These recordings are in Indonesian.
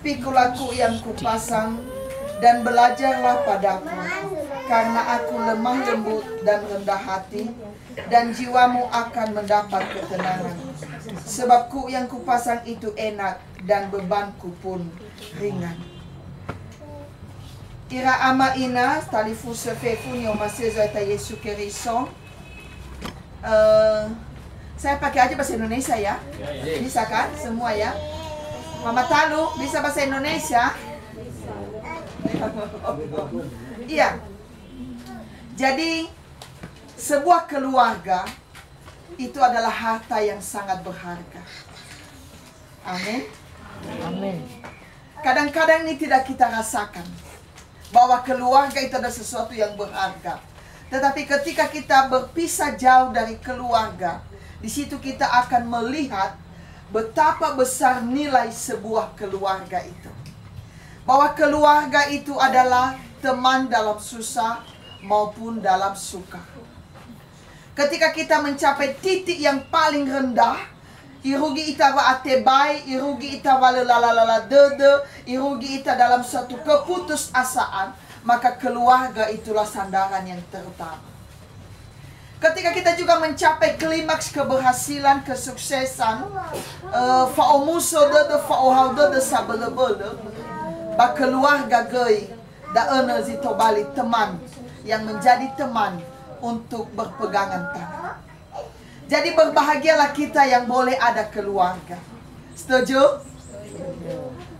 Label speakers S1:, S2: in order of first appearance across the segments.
S1: Pikulah yang kupasang dan belajarlah padaku, karena aku lemah lembut dan rendah hati, dan jiwamu akan mendapat ketenangan. Sebab kuk yang kupasang itu enak dan bebanku pun ringan. Ira ama ina talifu sefefu ni omasezo eta Yesu Kerison. Saya pakai aja bahasa Indonesia ya. Bisa kan? Semua ya. Mama Talu, bisa bahasa Indonesia? Iya. Jadi sebuah keluarga itu adalah harta yang sangat berharga. Amin.
S2: Amin.
S1: Kadang-kadang ini tidak kita rasakan bahwa keluarga itu adalah sesuatu yang berharga. Tetapi ketika kita berpisah jauh dari keluarga, di situ kita akan melihat betapa besar nilai sebuah keluarga itu. Bahwa keluarga itu adalah teman dalam susah maupun dalam suka. Ketika kita mencapai titik yang paling rendah, irugi ita wa atebai, irugi ita wa lalalala dede, irugi ita dalam suatu keputusasaan, maka keluarga itulah sandaran yang terutama. Ketika kita juga mencapai klimaks keberhasilan, kesuksesan, faomuso dede, faohau dede sabele-bele, ba keluarga gei, da ene zito bali teman, yang menjadi teman untuk berpegangan tangan. Jadi berbahagialah kita yang boleh ada keluarga. Setuju?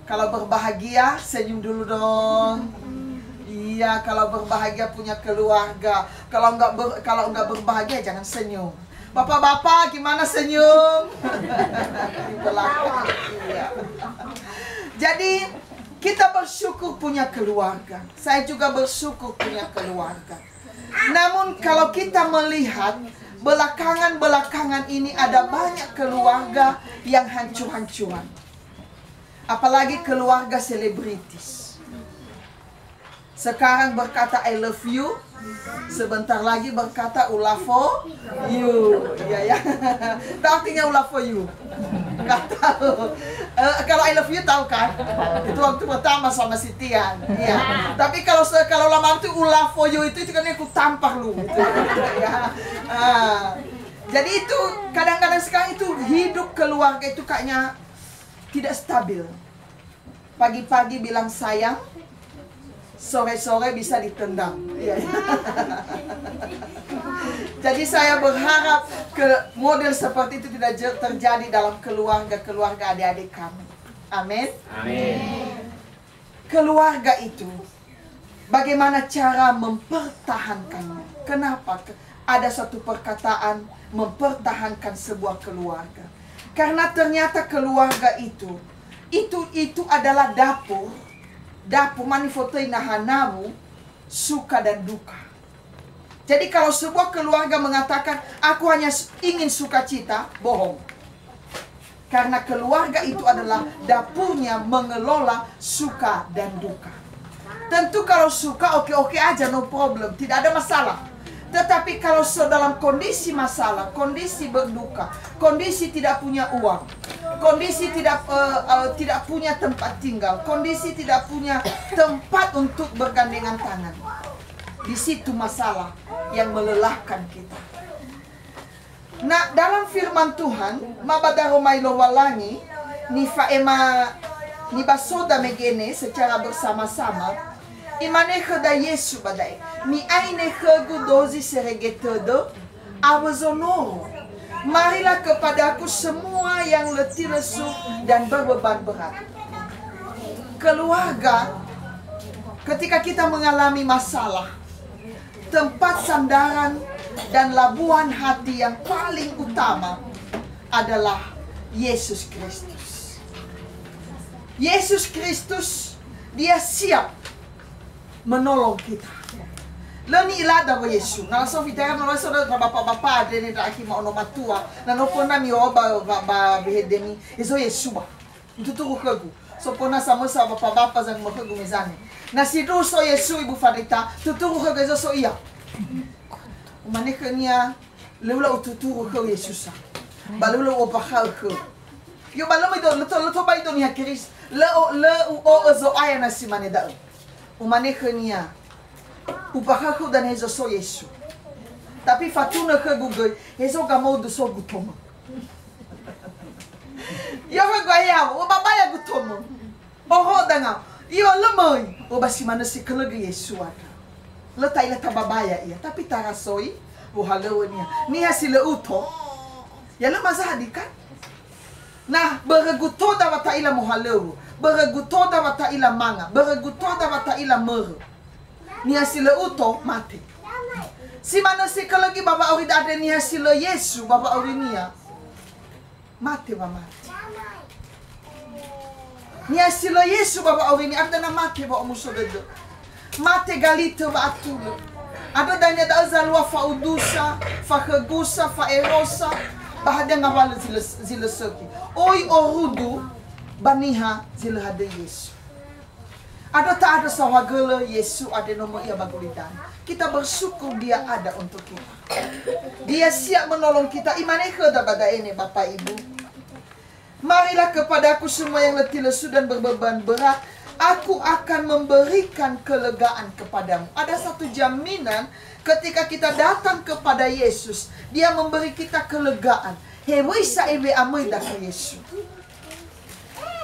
S1: Kalau berbahagia, senyum dulu dong. Iya, kalau berbahagia punya keluarga. Kalau enggak berbahagia jangan senyum. Bapak-bapak gimana senyum? Di belakang. Iya. Jadi kita bersyukur punya keluarga. Saya juga bersyukur punya keluarga. Namun kalau kita melihat belakangan ini ada banyak keluarga yang hancur-hancuran. Apalagi keluarga selebritis. Sekarang berkata I love you, sebentar lagi berkata ula for you. Ya ya. Itu artinya ula for you. Enggak tahu. Kalau I love you tahu kan? Itu waktu pertama sama si Tian. Iya. Tapi kalau lama itu ula for you itu kan aku tampar lu gitu. Ya. Jadi itu kadang-kadang sekarang itu hidup keluarga itu kayaknya tidak stabil. Pagi-pagi bilang sayang, sore-sore bisa ditendang. Ya. Jadi saya berharap model seperti itu tidak terjadi dalam keluarga adik-adik kami. Amin.
S2: Amin.
S1: Keluarga itu bagaimana cara mempertahankannya? Kenapa ada satu perkataan mempertahankan sebuah keluarga? Karena ternyata keluarga itu adalah dapur manifotoi nahanamu, suka dan duka. Jadi kalau sebuah keluarga mengatakan aku hanya ingin sukacita, bohong. Karena keluarga itu adalah dapurnya mengelola suka dan duka. Tentu kalau suka oke-oke aja, no problem, tidak ada masalah. Tetapi kalau dalam kondisi masalah, kondisi berduka, kondisi tidak punya uang, kondisi tidak punya tempat tinggal, kondisi tidak punya tempat untuk bergandengan tangan, di situ masalah yang melelahkan kita. Nah, dalam firman Tuhan, mabada romailo walangi, ni basoda megene secara bersama-sama. Imane da Yesu badai ni aine khegu dozi seregetedo awazonoro. Marilah kepadaku semua yang letih lesu dan berbeban berat. Keluarga, ketika kita mengalami masalah, tempat sandaran dan labuhan hati yang paling utama adalah Yesus Kristus. Yesus Kristus, dia siap menolong kita. Lani ilada wa Yesu. Na so vitera no so da bapa de ni da ki ma ono matua. Na no pona mi oba ba behedemi. Eso Yesu ba. Tutu ko. So pona sama bapa zang mo ko mezani. Na si do so Yesu ibu farita. Tutu ko ga so iya. Umane kania leula ututu ko Yesusa. Balula o pa ko. Yo balama do lo to ba do ni Christ. le o zo aya na si mane da. Umane khania. Upakaku dan hezo so Yesu. Tapi fatuna ke Google, hezo gamau do so gutomo. Yo ga gaya, o babaya gutomo. Oho danga. Iyo lemoi, o basi mana si kelega Yesu ada. Letai leta babaya ia, tapi tarasoi o halawnia. Ni hasile uto. Ya le mazahadikan. Nah, bereguto da wata ila mohalewu. Bereguto da wata ila manga. Bereguto da wata ila mer. Ni hasile uto mati. Si mana si kalagi baba ori da ada ni hasile Yesu baba ori nia. Mati ba mati. Ni hasile Yesu baba ori ni ada na mati ba omuso dedo. Mati galito ba atulo. Ada danya da zalwa fa udusa, fa khagusa, fa erosa. Bahada ngawal zila soki. Oi orudu baniha zila hada Yesu. Ada tak ada sawagala Yesu ada nomor ia bagulidan. Kita bersyukur dia ada untuk kita. Dia siap menolong kita. Imane khada pada ini Bapak Ibu. Marilah kepadaku semua yang letih lesu dan berbeban berat. Aku akan memberikan kelegaan kepadamu. Ada satu jaminan ketika kita datang kepada Yesus. Dia memberi kita kelegaan. Hewisa ebe amai dah ke Yesus.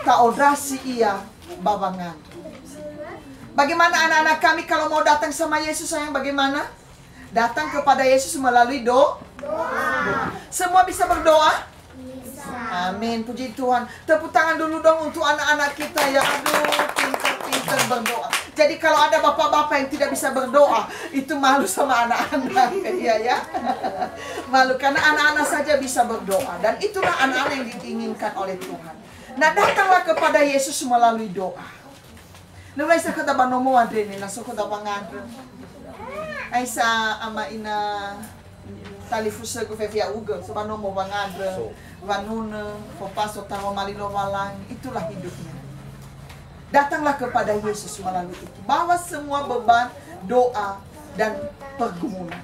S1: Tak odrasi ia babangan. Bagaimana anak-anak kami kalau mau datang sama Yesus sayang bagaimana? Datang kepada Yesus melalui doa. Semua bisa berdoa? Amin, puji Tuhan. Tepuk tangan dulu dong untuk anak-anak kita yang pintar-pintar berdoa. Jadi kalau ada bapak-bapak yang tidak bisa berdoa, itu malu sama anak-anak. Iya ya. Malu karena anak-anak saja bisa berdoa. Dan itulah anak-anak yang diinginkan oleh Tuhan. Nah, datanglah kepada Yesus melalui doa. Nulai sa kata banomo adre ni naso kata pangadre. Ay sa ama ina talifusa ko fefia uga sa banomo pangadre. Vanuna, popaso tawa malino malang, itulah hidupnya. Datanglah kepada Yesus melalui itu. Bawa semua beban, doa dan pergumulan.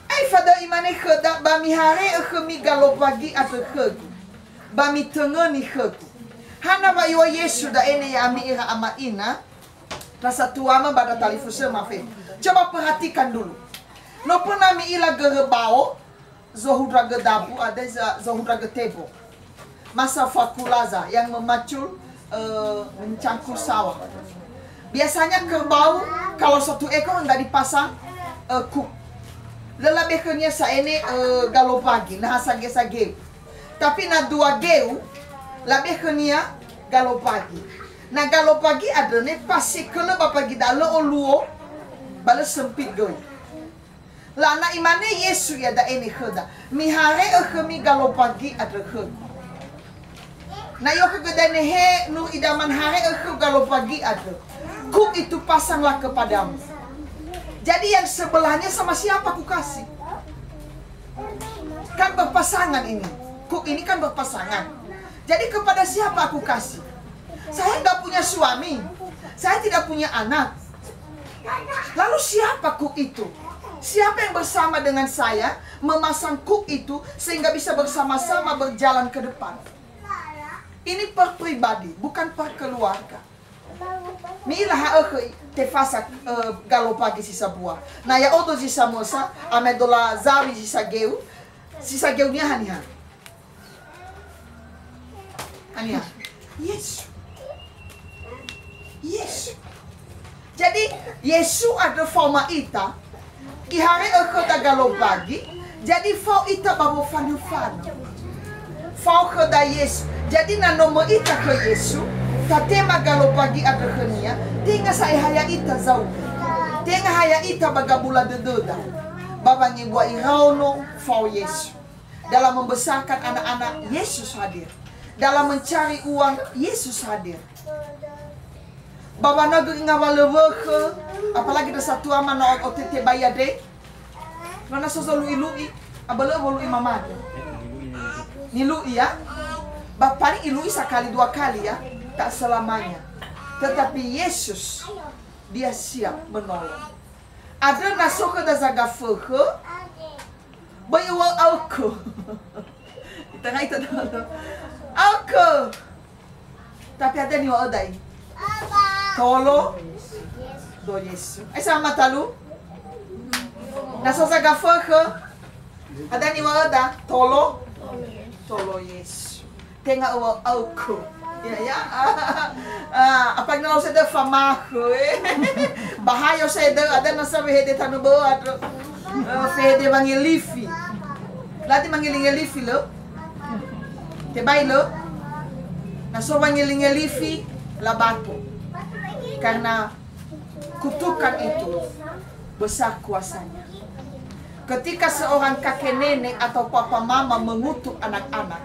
S1: Ay fada imane khada bami hare khami galo pagi atau khegu. Bami tengeni khegu. Hana ba iwa Yesu da ene ya ami ira ama ina. Rasa tuama bada talifusa mafe. Coba perhatikan dulu. No pernah mi ila gerebao. Zohudra gedabu ada zohudra getebo. Masa fakulaza yang memacul mencangkul sawah. Biasanya kerbau kalau satu ekor hendak dipasang kuk. Lelabeknya sa ini galo pagi nah sage-sage. Tapi na dua geu labeknya galo pagi. Na galo pagi ada ne pasti kele bapagi dalo oluo bala sempit goy. Lana imane Yesu ya da ene khada. Mi hare khami galo pagi ada khad. Na yo kegedane he nu idaman hare galo pagi ada. Kuk itu pasanglah kepadamu. Jadi yang sebelahnya sama siapa ku kasih? Kan berpasangan ini. Kuk ini kan berpasangan. Jadi kepada siapa aku kasih? Saya nggak punya suami. Saya tidak punya anak. Lalu siapa kuk itu? Siapa yang bersama dengan saya memasang kuk itu sehingga bisa bersama-sama berjalan ke depan? Ini per pribadi, bukan per keluarga. Mila te fasa galo pagi sisa buah. Na ya odo sisa mosa amedola zawi sisa geu ni haniha. Ania. Yes. Yes. Jadi Yesu ada forma ita. Ihare da galo pagi. Jadi fau ita babo fanu-fanu. Fau da Yesu. Jadi na nomo ita ke Yesu. Tatema galo pagi ada khania. Tinga sa haya ita zau. Tinga haya ita bagabula dedoda. Babangi gua irauno fau Yesu. Dalam membesarkan anak-anak Yesus hadir. Dalam mencari uang Yesus hadir. Baba negeri ngawaleweke, apalagi ada satu ama na OTT bayade. Mana sozo lui abale lui mama. Ni lui ya. Bapak ni lui sekali dua kali ya, tak selamanya. Tetapi Yesus dia siap menolong. Ada nasoka da zagafeke. Bayu alko. Tengah itu dah. Alko. Tapi ada ni wa odai. Tolo do Yesu. Ai sama talu. Nasa sa gafa ada ni wa oda tolo Yesu. Tenga wa auku. Ya. Apa nga sa da famaho Bahayo sa ada nasa wehede tanu bo atro. Fehede mangilifi. Lati mangilingelifi lo. Tebay lo. Naso mangilingelifi labato. Karena kutukan itu besar kuasanya. Ketika seorang kakek nenek atau papa mama mengutuk anak-anak,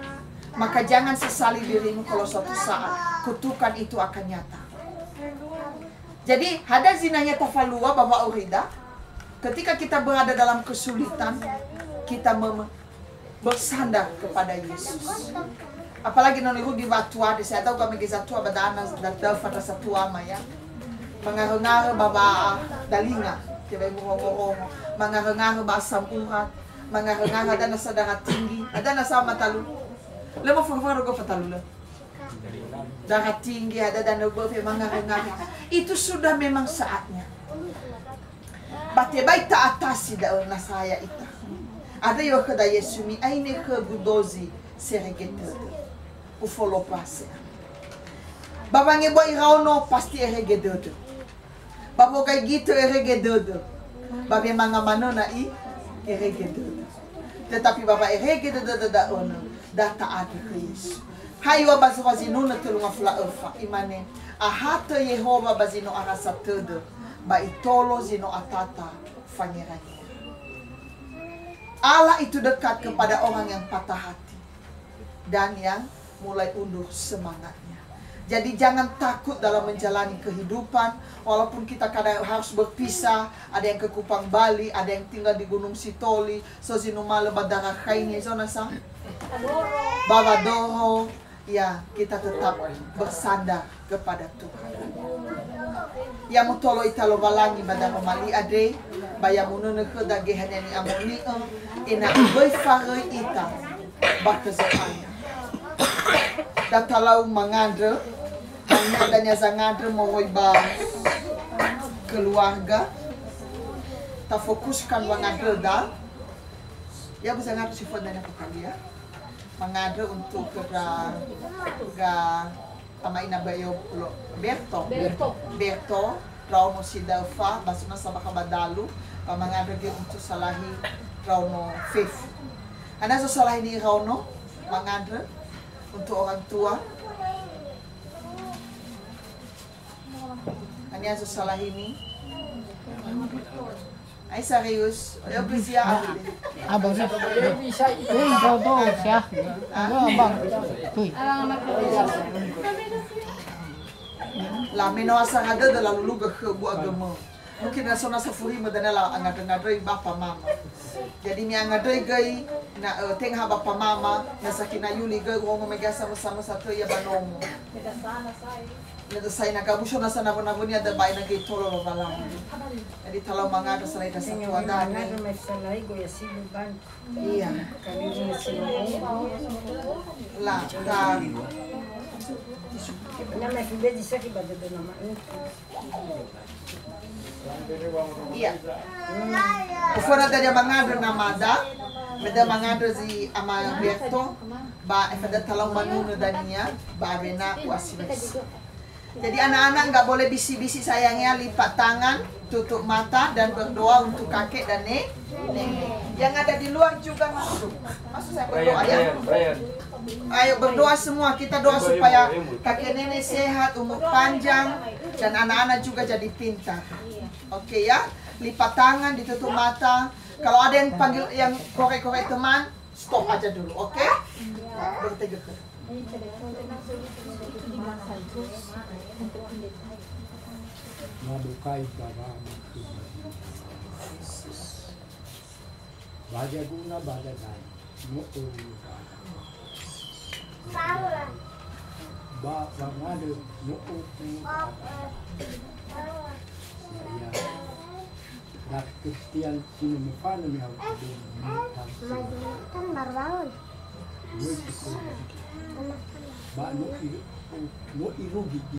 S1: maka jangan sesali dirimu kalau suatu saat kutukan itu akan nyata. Jadi, ada zinanya tafalua Bapak Urida. Ketika kita berada dalam kesulitan, kita bersandar kepada Yesus. Apalagi noni rugi batua, saya tahu kami kisah tua badana dan pada satu ama ya. Mengarang-arang baba dalinga, tiba ngomong-ngomong, mengarang-arang basam urat, mengarang-arang ada nasa darah tinggi, ada nasa matalu. Lema furfur go fatalu. Darah tinggi ada dan berfe mengarang-arang. Itu sudah memang saatnya. Bate baik tak atasi daun nasaya itu. Ada yo kada Yesumi aine ke gudozi seregete. Ufolo pase. Babange boy rauno pasti eregede. Babo kay gitu eregede. Babe mga manona i eregede. Tetapi baba eregede da ono data ada Yesus. Hayo bazino na tulunga fla ufa imane. Ahata Yehova bazino arasa todo. Ba itolo zino atata fanyeranya. Allah itu dekat kepada orang yang patah hati dan yang mulai undur semangatnya. Jadi jangan takut dalam menjalani kehidupan, walaupun kita kadang harus berpisah. Ada yang ke Kupang Bali, ada yang tinggal di Gunung Sitoli, Sozinumale Badara Khaini zona sa Babadoro. Ya, kita tetap bersandar kepada Tuhan. Ya mutolo italo balangi badang mali ade, bayamuno ne khada gehanya ni amoni ina boy fare ita bakazanya. Datalau mangandre, hanya adanya zangandre mau ba keluarga. Ta fokuskan mangandre da. Ya bisa ngandre si fonda na kali ya. Mangandre untuk ga tamain na bayo Berto rauno sidafa basuna sa bakabadalu pamangandre untuk salahi rauno fifth. Ana sa salahi ni rauno mangandre untuk orang tua. Hanya salah ini. Ay serius, yo bisa
S2: Abang bisa itu kau tahu ya. Abang.
S1: La menoasa ada dalam lugar ke buat agama. Mungkin nasa furi madana angadre bapa mama. Jadi ni angadre gai na tengha bapa mama nasa kinayuli gai gongo mega sama-sama satu ya banomo. Nada sai na kabusho nasa nabon ada bay na gai tolo lo balang. Jadi kalau mangado sa ita sa tuada ni. Iya. La ka iya. Ufora da mangado na mada, meda mangado zi ama Berto, ba efada talang manuno daninya, ba bena wasinas. Jadi anak-anak nggak boleh bisi-bisi sayangnya, lipat tangan, tutup mata dan berdoa untuk kakek dan nenek. Yang ada di luar juga masuk. Masuk saya berdoa ya. Ayo berdoa semua, kita doa supaya kakek nenek sehat, umur panjang, dan anak-anak juga jadi pintar. Oke ya, lipat tangan, ditutup mata. Kalau ada yang panggil, yang korek-korek teman, stop aja dulu, oke? Bertiga.
S3: Madukai Baba Baja guna baja dan mutu ba bangade mutu ya dak Kristian sini mefano mi au
S4: kan baru bangun.
S3: ba no irugi